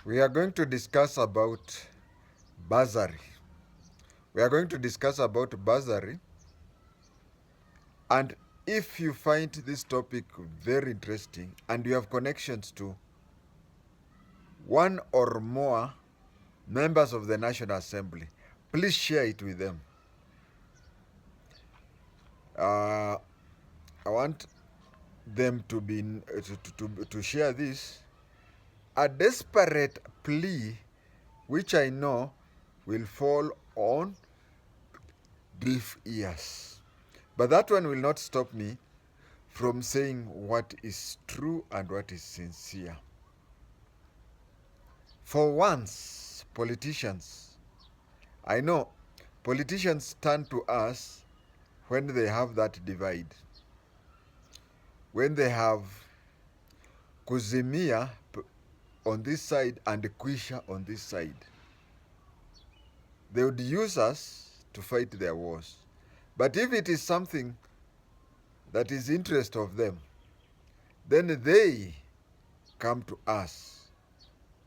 We are going to discuss about bursary. We are going to discuss about bursary. And if you find this topic very interesting and you have connections to one or more members of the National Assembly, please share it with them. I want them to be to share this. A desperate plea, which I know will fall on deaf ears. But that one will not stop me from saying what is true and what is sincere. For once, politicians, I know politicians turn to us when they have that divide. When they have Kuzimia on this side and Kwisha on this side. They would use us to fight their wars. But if it is something that is interest of them, then they come to us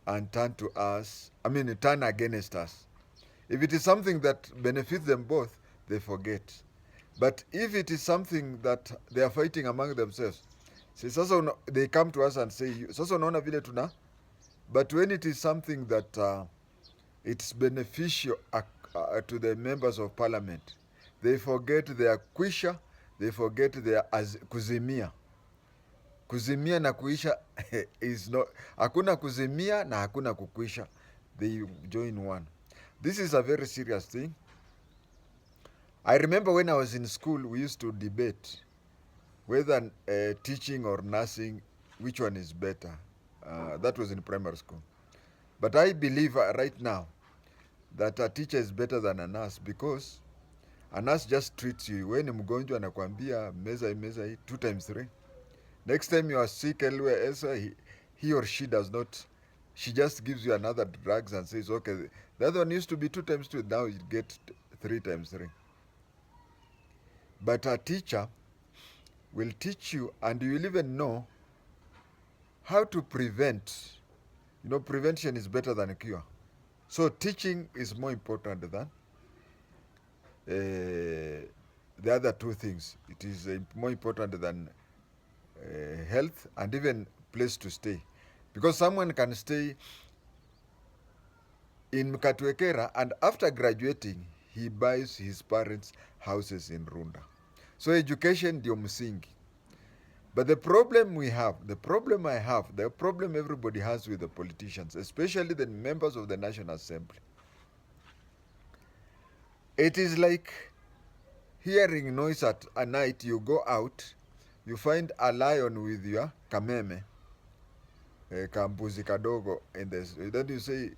and turn against us. If it is something that benefits them both, they forget. But if it is something that they are fighting among themselves, they come to us and say, sasa unaona vile tuna. But when it is something that it's beneficial to the members of parliament, they forget their kwisha, they forget their kuzimia. Kuzimia na kuisha is not, hakuna kuzimia na hakuna kukwisha. They join one. This is a very serious thing. I remember when I was in school, we used to debate whether teaching or nursing, which one is better. That was in primary school. But I believe right now that a teacher is better than a nurse, because a nurse just treats you. When mgonjwa anakuambia meza hii 2 times 3. Next time you are sick elsewhere else, he or she does not. She just gives you another drugs and says, okay, the other one used to be 2 times 2, now you get 3 times 3. But a teacher will teach you, and you will even know how to prevent. You know, prevention is better than a cure. So teaching is more important than the other two things. It is more important than health and even place to stay. Because someone can stay in Mkatwekera and after graduating, he buys his parents houses in Runda. So education ndio msingi. But the problem we have, the problem I have, the problem everybody has with the politicians, especially the members of the National Assembly, it is like hearing noise at night. You go out, you find a lion with your kameme, kambuzi kadogo in this. Then you say,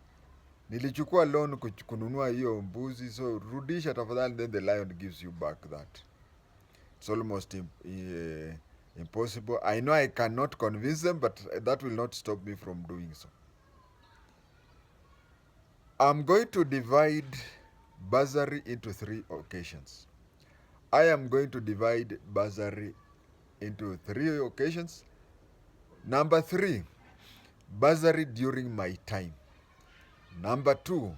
nilichukua loan kununua hiyo mbuzi, so rudisha tafadhali, then the lion gives you back that. It's almost impossible. I know I cannot convince them, but that will not stop me from doing so. I'm going to divide bursary into 3 occasions. I am going to divide bursary into 3 occasions. Number 3, bursary during my time. Number 2,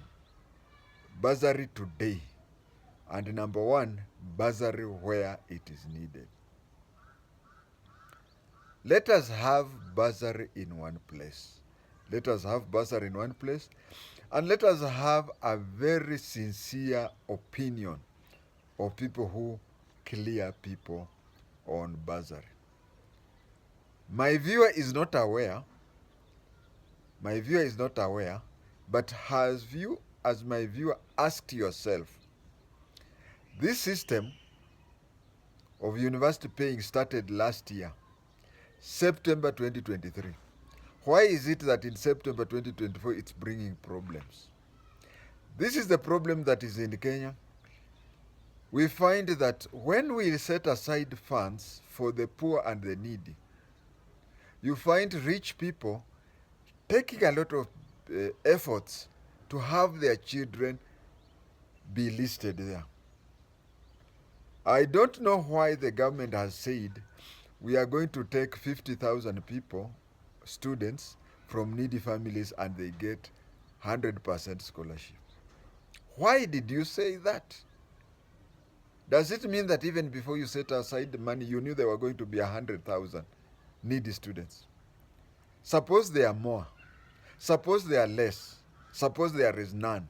bursary today. And number 1, bursary where it is needed. Let us have bursary in one place. Let us have bursary in one place. And let us have a very sincere opinion of people who clear people on bursary. My viewer is not aware, but has you, as my viewer, asked yourself, this system of university paying started last year, September 2023. Why is it that in September 2024 it's bringing problems? This is the problem that is in Kenya. We find that when we set aside funds for the poor and the needy, you find rich people taking a lot of efforts to have their children be listed there. I don't know why the government has said we are going to take 50,000 people, students, from needy families and they get 100% scholarship. Why did you say that? Does it mean that even before you set aside the money, you knew there were going to be 100,000 needy students? Suppose there are more. Suppose there are less. Suppose there is none.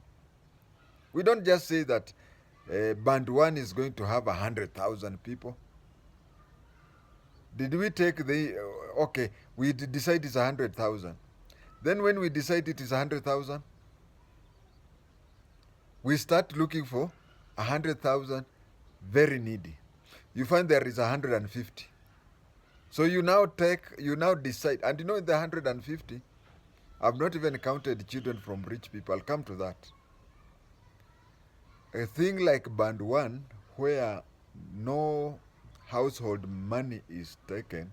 We don't just say that band 1 is going to have 100,000 people. Did we take okay, we decide it's 100,000. Then when we decide it is 100,000, we start looking for 100,000 very needy. You find there is 150. So you now decide, and in the 150, I've not even counted children from rich people. I'll come to that. A thing like band 1, where no household money is taken,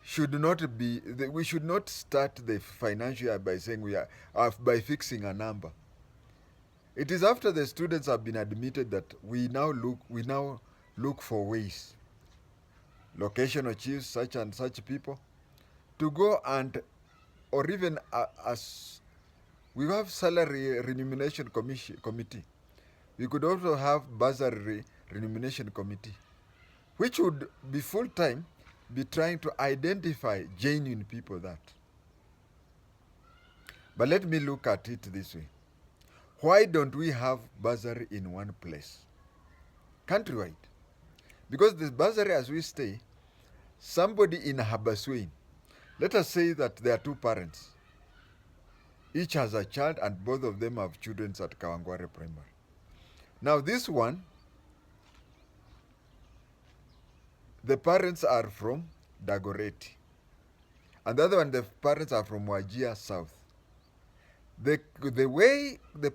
should not be, we should not start the financial year by saying by fixing a number. It is after the students have been admitted that we now look for ways, locational chiefs, such and such people, to go and, or even as we have salary remuneration committee. We could also have bursary remuneration committee, which would be full-time, be trying to identify genuine people that. But let me look at it this way. Why don't we have bursary in one place, countrywide? Because this bursary, as we stay, somebody in Habaswein, let us say that there are two parents. Each has a child and both of them have children at Kawangware Primary. Now this one, the parents are from Dagoretti. And the other one, the parents are from Wajir South. The way the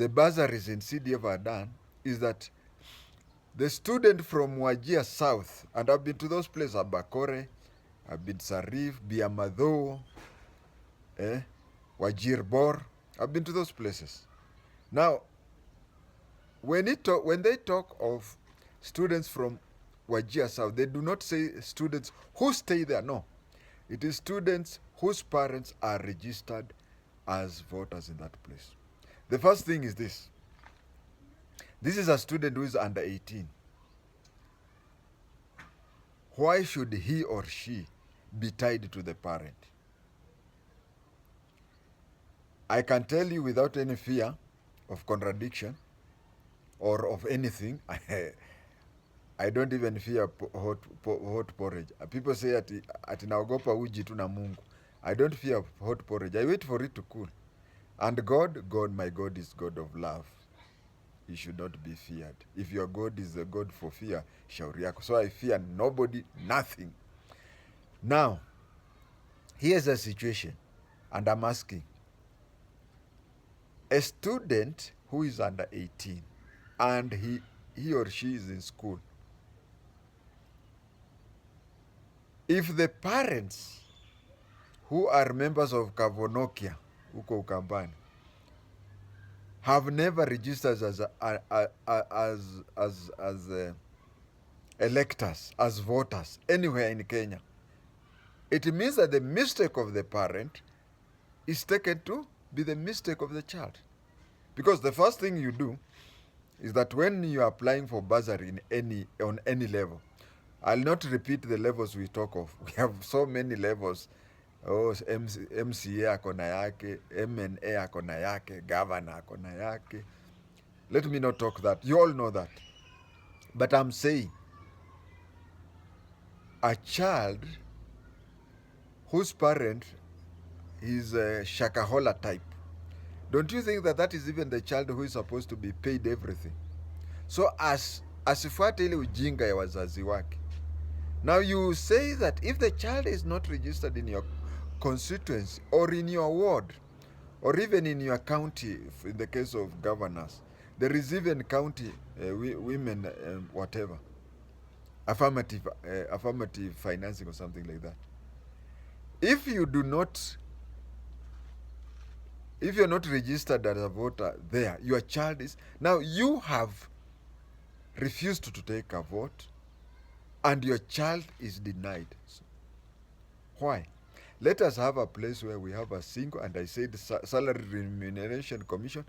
bursaries in CDF are done is that the student from Wajir South, and I've been to those places, Abakore, I've been Sarif, Biamadho, Wajir Bor, I've been to those places. Now, when they talk of students from Wajir South, they do not say students who stay there. No. It is students whose parents are registered as voters in that place. The first thing is this. This is a student who is under 18. Why should he or she be tied to the parent? I can tell you without any fear of contradiction or of anything, I don't even fear hot porridge. People say ati naogopa uji tu na Mungu. I don't fear hot porridge. I wait for it to cool. And God, my God is God of love. He should not be feared. If your God is a God for fear, shauri yako. So I fear nobody, nothing. Now, here's a situation, and I'm asking. A student who is under 18 and he or she is in school, if the parents who are members of Kavonokia, huko Ukambani, have never registered as electors, as voters anywhere in Kenya, it means that the mistake of the parent is taken to be the mistake of the child. Because the first thing you do is that when you are applying for bursary on any level, I'll not repeat the levels we talk of. We have so many levels. Oh, MCA ako na yake, MNA ako na yake, governor ako na yake. Let me not talk that. You all know that. But I'm saying, a child whose parent is a Shakahola type, don't you think that is even the child who is supposed to be paid everything? So asifuate ile ujinga ya wazazi wake. Now you say that if the child is not registered in your constituency or in your ward or even in your county, in the case of governors, there is even county women whatever, affirmative financing or something like that. If you're not registered as a voter there, your child is, now you have refused to take a vote. and your child is denied. Why? Let us have a place where we have a single, and I said salary remuneration commission,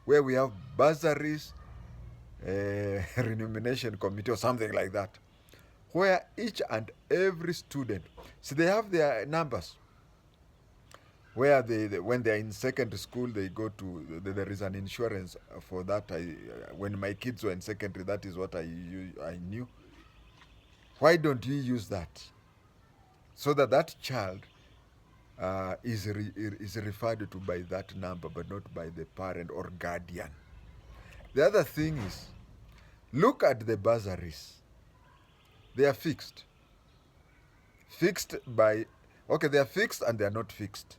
where we have bursaries, remuneration committee or something like that, where each and every student, see, they have their numbers, where when they are in secondary school, they go to, there is an insurance for that. When my kids were in secondary, that is what I knew. Why don't you use that, so that that child is referred to by that number, but not by the parent or guardian? The other thing is, look at the bursaries. They are fixed. Fixed by, okay, they are fixed and they are not fixed.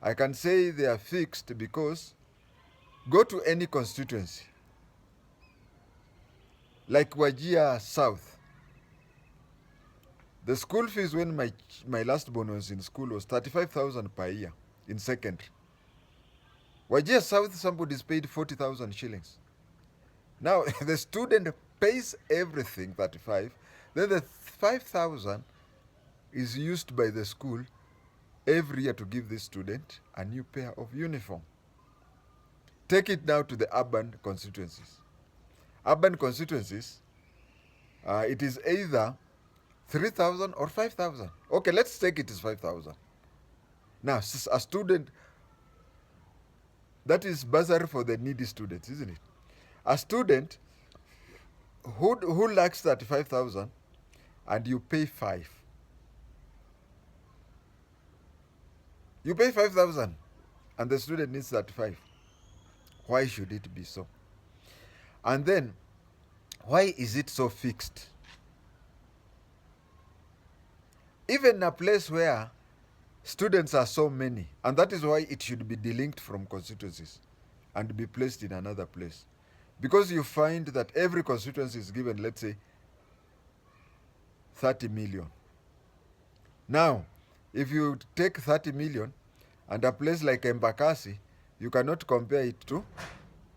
I can say they are fixed because go to any constituency, like Wajir South. The school fees when my last born was in school was 35,000 per year in secondary. Wajir South, somebody is paid 40,000 shillings. Now, the student pays everything, 35, then the 5,000 is used by the school every year to give this student a new pair of uniform. Take it now to the urban constituencies. Urban constituencies, it is either 3,000 or 5,000. Okay, let's take it as 5,000. Now, a student, that is bursary for the needy students, isn't it? A student who lacks 35,000 and you pay 5. You pay 5,000 and the student needs 35. Why should it be so? And then, why is it so fixed? Even in a place where students are so many, and that is why it should be delinked from constituencies and be placed in another place. Because you find that every constituency is given, let's say, 30 million. Now, if you take 30 million and a place like Embakasi, you cannot compare it to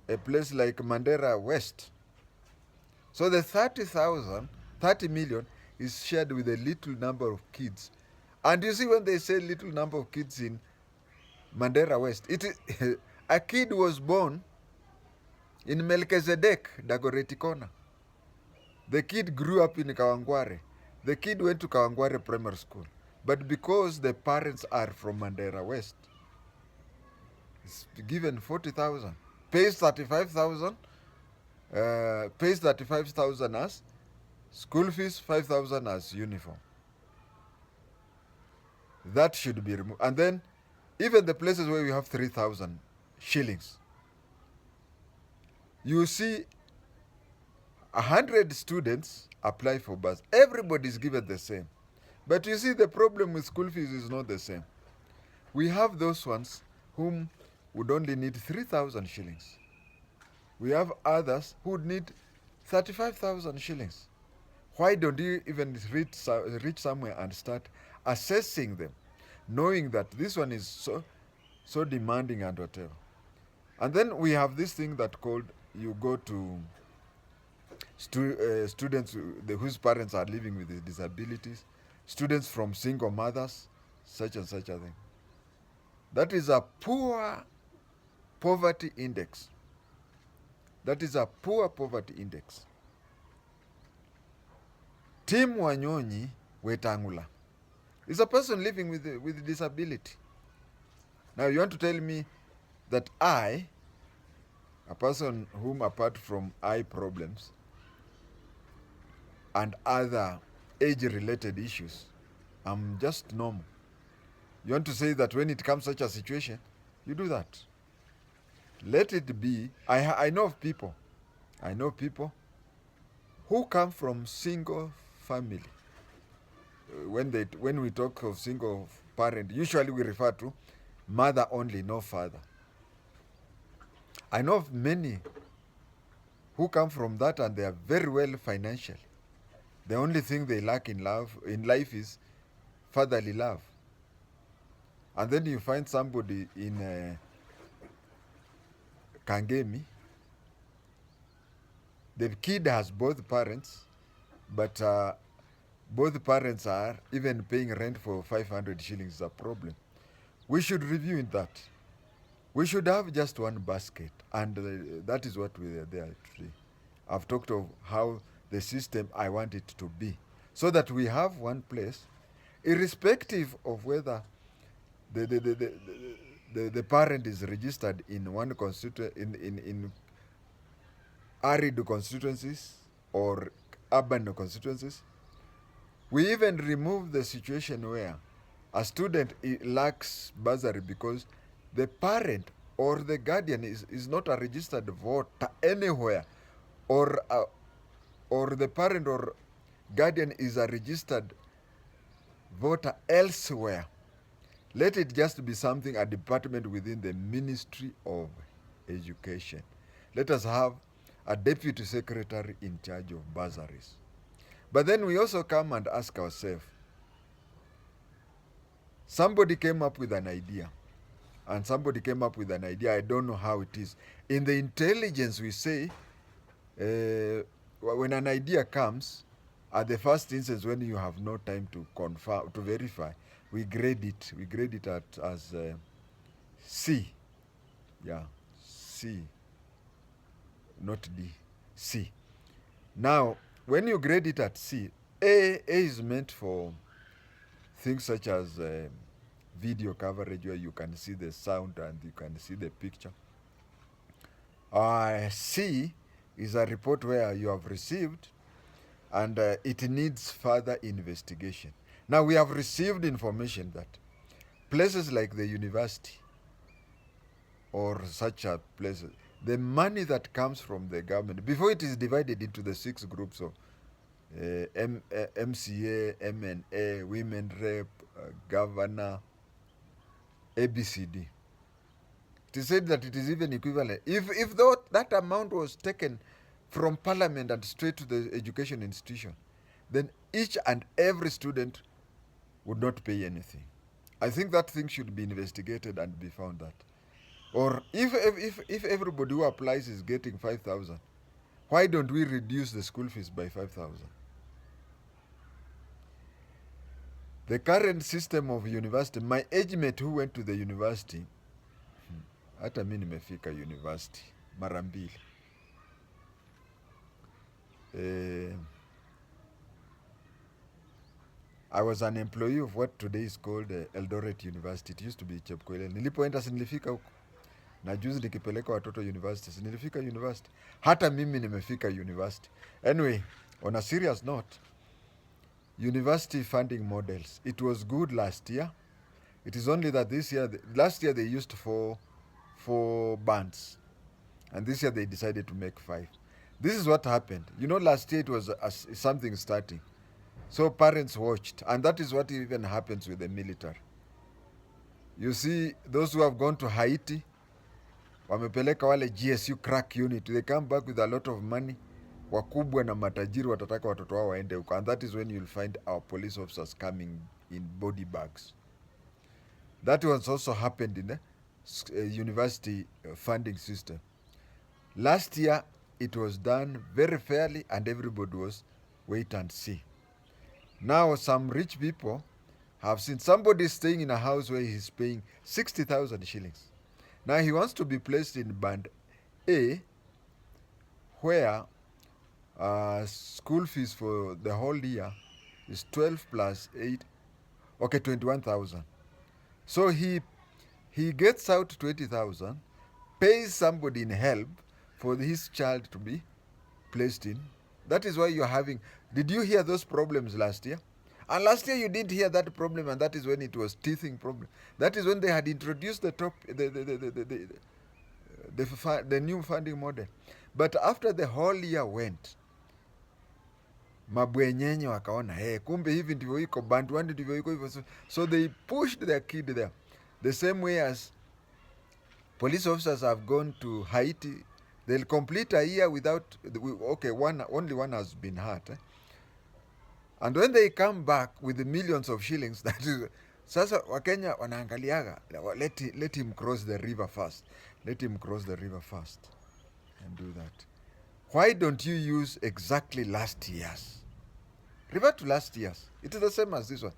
a place like Mandera West. So the 30 million is shared with a little number of kids. And you see, when they say little number of kids in Mandera West, a kid was born in Melchizedek, Dagoretti Corner. The kid grew up in Kawangware. The kid went to Kawangware Primary School. But because the parents are from Mandera West, it's given 40,000. Pays 35,000. Pays 35,000 as school fees, 5,000 as uniform. That should be removed. And then, even the places where we have 3,000 shillings, you see 100 students apply for bus. Everybody is given the same. But you see, the problem with school fees is not the same. We have those ones whom would only need 3,000 shillings. We have others who would need 35,000 shillings. Why don't you even reach somewhere and start assessing them, knowing that this one is so demanding and whatever? And then we have this thing that called, you go to students whose parents are living with disabilities, students from single mothers, such and such a thing. That is a poor poverty index. That is a poor poverty index. Tim Wanyonyi Wetangula is a person living with disability. Now you want to tell me that I, a person whom, apart from eye problems and other age-related issues, I'm just normal. You want to say that when it comes such a situation, you do that? Let it be. I know of people. I know people who come from single family. When we talk of single parent, usually we refer to mother only, no father. I know of many who come from that and they are very well financially. The only thing they lack in life is fatherly love. And then you find somebody in Kangemi, the kid has both parents, but both parents are even paying rent for 500 shillings is a problem. We should review that. We should have just one basket, and that is what we are there today. I've talked of how the system I want it to be, so that we have one place, irrespective of whether the parent is registered in one in arid constituencies or urban constituencies. We even remove the situation where a student lacks bursary because the parent or the guardian is not a registered voter anywhere, or the parent or guardian is a registered voter elsewhere. Let it just be something, a department within the Ministry of Education. Let us have a deputy secretary in charge of bursaries. But then we also come and ask ourselves, somebody came up with an idea, and somebody came up with an idea, I don't know how it is. In the intelligence we say, when an idea comes, at the first instance when you have no time to confirm, to verify, we grade it. We grade it as C. Yeah, C. Not D. C. Now, when you grade it at C, A is meant for things such as video coverage where you can see the sound and you can see the picture. C is a report where you have received and it needs further investigation. Now, we have received information that places like the university or such a places, the money that comes from the government, before it is divided into the 6 groups of MCA, MNA, women rep, governor, ABCD. It is said that it is even equivalent. If that amount was taken from parliament and straight to the education institution, then each and every student would not pay anything. I think that thing should be investigated and be found that. Or if everybody who applies is getting 5,000, why don't we reduce the school fees by 5,000? The current system of university, my age mate who went to the university, hata mi nimefika university mara mbili. I was an employee of what today is called Eldoret University. It used to be Chepkoilel. Nilipoenda nilifika huko. Na juzi nikipeleka watoto university, nilifika university. Hata mimi nimefika university. Anyway, on a serious note, university funding models. It was good last year. It is only that this year, last year they used four bands. And this year they decided to make 5. This is what happened. You know, last year it was something starting. So parents watched. And that is what even happens with the military. You see, those who have gone to Haiti, wamepeleka wale GSU crack unit. They come back with a lot of money. Wakubwa na matajiri watataka watoto wao waende huko. And that is when you'll find our police officers coming in body bags. That was also happened in the university funding system. Last year, it was done very fairly and everybody was wait and see. Now, some rich people have seen somebody staying in a house where he's paying 60,000 shillings. Now, he wants to be placed in band A, where school fees for the whole year is 12 plus 8, okay, 21,000. So he gets out 20,000, pays somebody in help for his child to be placed in. That is why you're having, did you hear those problems last year? And last year you didn't hear that problem, and that is when it was teething problem. That is when they had introduced the new funding model. But after the whole year went, mabwenyenye wakaona, hey, kumbe hivi ndivyo iko, band 1 ndivyo iko hivyo. So they pushed their kid there. The same way as police officers have gone to Haiti, they'll complete a year without, okay, only one has been hurt. And when they come back with the millions of shillings, that is, sasa Wakenya wanaangaliaga, let him cross the river first. Let him cross the river first and do that. Why don't you use exactly last year's Revert to last year's. It is the same as this one.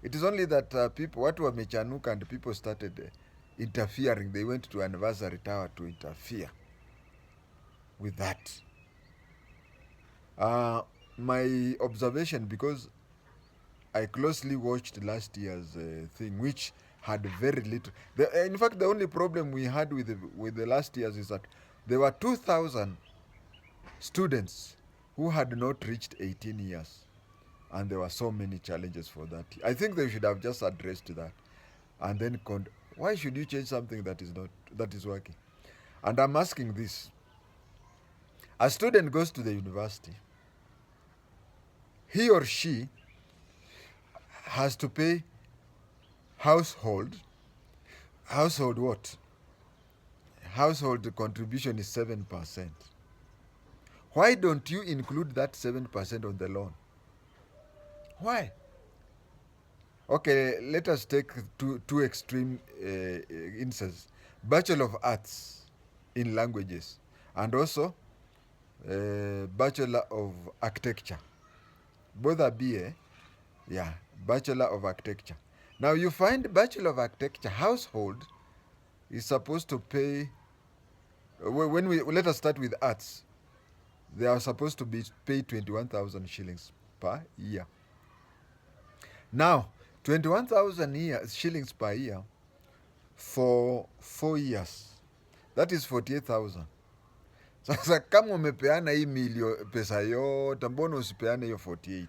It is only that people, watu wamechanuka and people started interfering. They went to anniversary tower to interfere with that. My observation, because I closely watched last year's thing, which had very little. In fact, the only problem we had with the last year's is that there were 2,000 students who had not reached 18 years. And there were so many challenges for that. I think they should have just addressed that. And then, why should you change something that is working? And I'm asking this. A student goes to the university. He or she has to pay household what? Household contribution is 7%. Why don't you include that 7% on the loan? Why? Okay, let us take two extreme instances. Bachelor of Arts in Languages and also Bachelor of Architecture. Both are BA. Yeah, Bachelor of Architecture. Now you find Bachelor of Architecture household is supposed to pay, let us start with arts. They are supposed to be paid 21,000 shillings per year. Now, 21,000 shillings per year for 4 years. That is 48,000. Sasa kama umepeana hii pesa yote, mbona usipeane hiyo 48?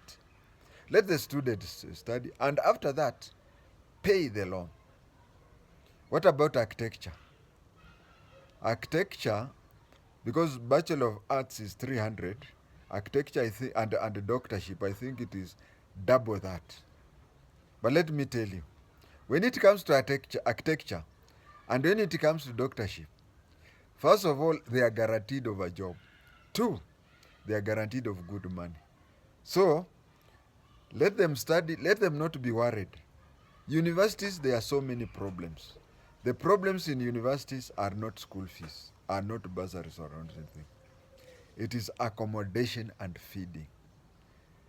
Let the students study and after that pay the loan. What about architecture? Architecture, because Bachelor of Arts is 300, architecture I think, and the doctorship, I think it is double that. But let me tell you, when it comes to architecture and when it comes to doctorship, first of all, they are guaranteed of a job. 2, they are guaranteed of good money. So, let them study, let them not be worried. Universities, there are so many problems. The problems in universities are not school fees, are not bursaries or anything. It is accommodation and feeding.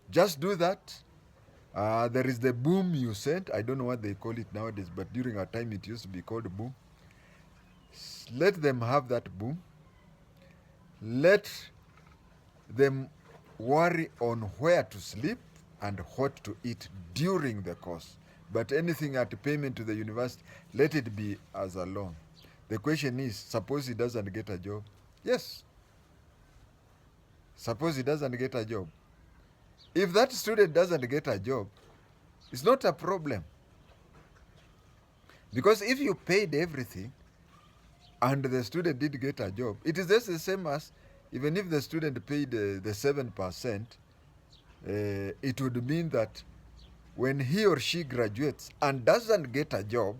Just do that. There is the boom you sent. I don't know what they call it nowadays, but during our time it used to be called boom. Let them have that boom. Let them worry on where to sleep and what to eat during the course. But anything at payment to the university, let it be as a loan. The question is, suppose he doesn't get a job? Yes. Suppose he doesn't get a job. If that student doesn't get a job, it's not a problem. Because if you paid everything and the student did get a job, it is just the same as even if the student paid the 7%, it would mean that when he or she graduates and doesn't get a job,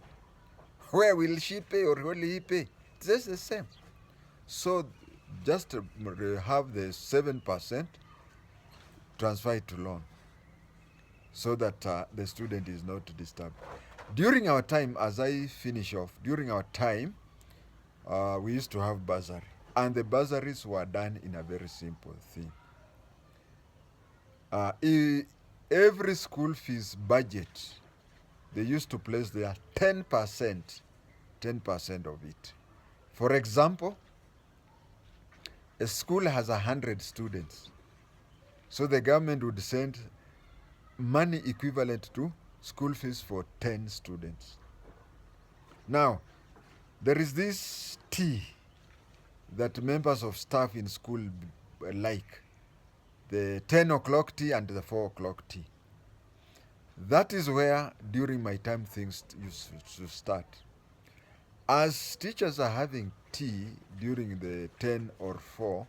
where will she pay or will he pay? It's just the same. So just have the 7%, transfer it to loan so that the student is not disturbed. During our time, as I finish off, during our time, we used to have bursary. And the bursaries were done in a very simple thing. Every school fees budget, they used to place there 10% of it. For example, a school has 100 students. So the government would send money equivalent to school fees for 10 students. Now, there is this tea that members of staff in school like, the 10 o'clock tea and the 4 o'clock tea. That is where, during my time, things used to start. As teachers are having tea during the 10 or 4,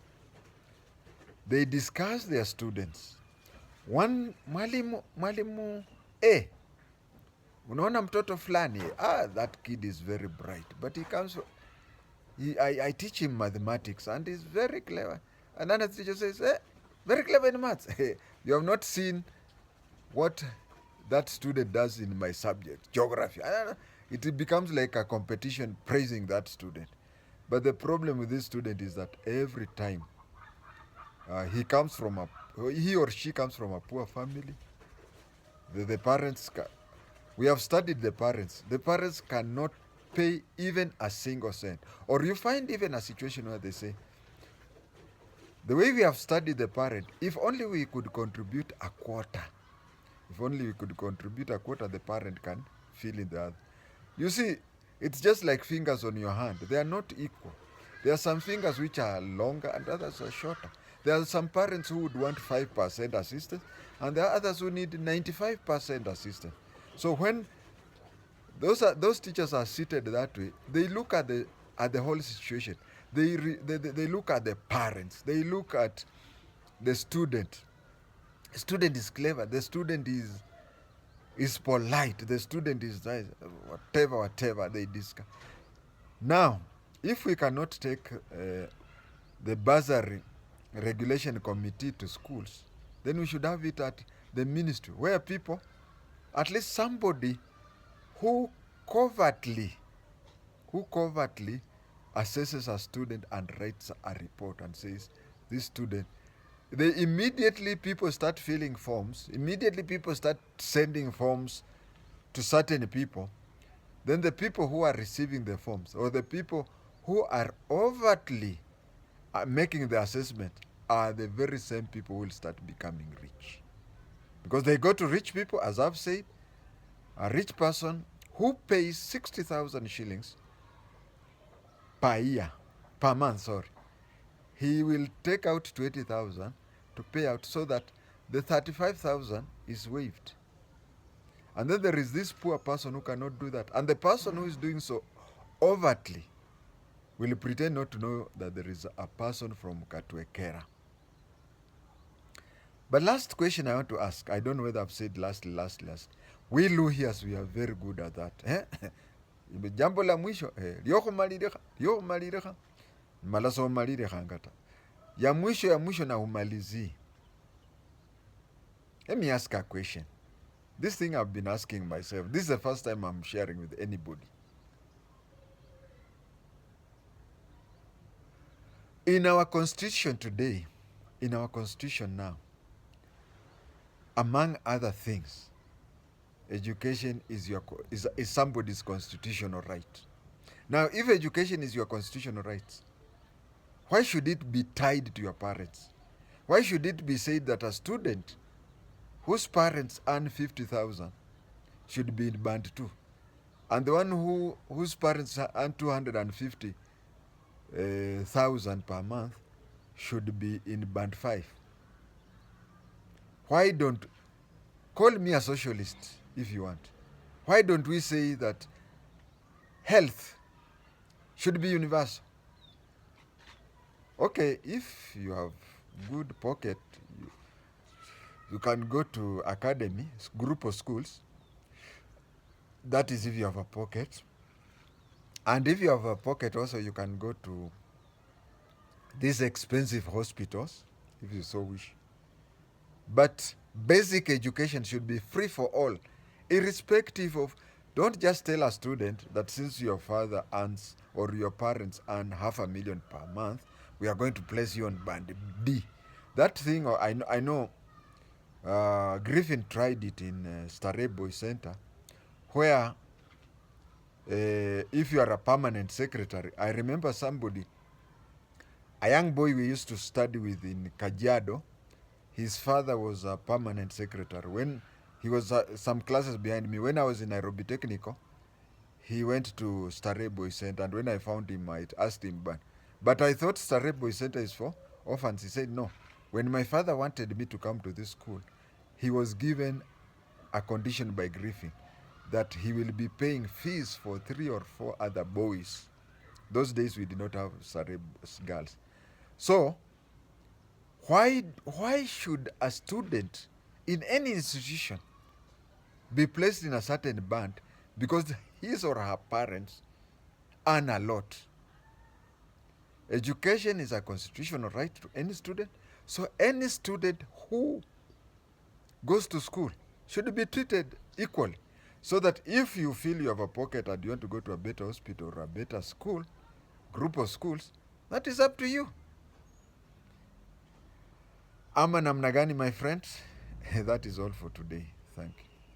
they discuss their students. One mwalimu unaona mtoto fulani, that kid is very bright, but he comes, I teach him mathematics and he's very clever. And another teacher says, very clever in maths. You have not seen what that student does in my subject, geography. It becomes like a competition praising that student. But the problem with this student is that every time he comes from he or she comes from a poor family. The parents, we have studied the parents. The parents cannot pay even a single cent. Or you find even a situation where they say, the way we have studied the parent, if only we could contribute a quarter, the parent can fill in the other. You see, it's just like fingers on your hand. They are not equal. There are some fingers which are longer and others are shorter. There are some parents who would want 5% assistance, and there are others who need 95% assistance. So when those teachers are seated that way, they look at the whole situation. They look at the parents. They look at the student. The student is clever. The student is polite. The student is nice. Whatever they discuss. Now, if we cannot take the bursary regulation committee to schools, then we should have it at the ministry, where people, at least somebody who covertly assesses a student and writes a report and says, this student, immediately people start filling forms, immediately people start sending forms to certain people, then the people who are receiving the forms, or the people who are overtly making the assessment, are the very same people who will start becoming rich. Because they go to rich people, as I've said, a rich person who pays 60,000 shillings per month, he will take out 20,000 to pay out, so that the 35,000 is waived. And then there is this poor person who cannot do that. And the person who is doing so overtly will pretend not to know that there is a person from Katwekera. But last question I want to ask, I don't know whether I've said last. We Luhyas, we are very good at that. Jambo la mwisho, liokumaliriha, malaso maliriha ngata. Ya mwisho na umalizi. Let me ask a question. This thing I've been asking myself. This is the first time I'm sharing with anybody. In our constitution today, in our constitution now, among other things, education is somebody's constitutional right. Now, if education is your constitutional right, why should it be tied to your parents? Why should it be said that a student whose parents earn 50,000 should be in band 2, and the one whose parents earn 250,000 per month should be in band 5? Why don't, call me a socialist if you want, why don't we say that health should be universal? Okay, if you have good pocket, you can go to academy, group of schools. That is if you have a pocket. And if you have a pocket also, you can go to these expensive hospitals, if you so wish. But basic education should be free for all, irrespective of, don't just tell a student that since your father earns or your parents earn $500,000 per month, we are going to place you on band D. That thing, I know Griffin tried it in Stareboy Center, where if you are a permanent secretary, I remember somebody, a young boy we used to study with in Kajiado, his father was a permanent secretary. When he was some classes behind me, when I was in Nairobi Technical, he went to Stareboy Center, and when I found him, I asked him, but I thought Stareboy Center is for orphans. He said, no. When my father wanted me to come to this school, he was given a condition by Griffin that he will be paying fees for 3 or 4 other boys. Those days we did not have Stareboy girls. So, why should a student in any institution be placed in a certain band because his or her parents earn a lot? Education is a constitutional right to any student. So any student who goes to school should be treated equally. So that if you feel you have a pocket and you want to go to a better hospital or a better school, group of schools, that is up to you. Ama namna gani, my friends? That is all for today. Thank you.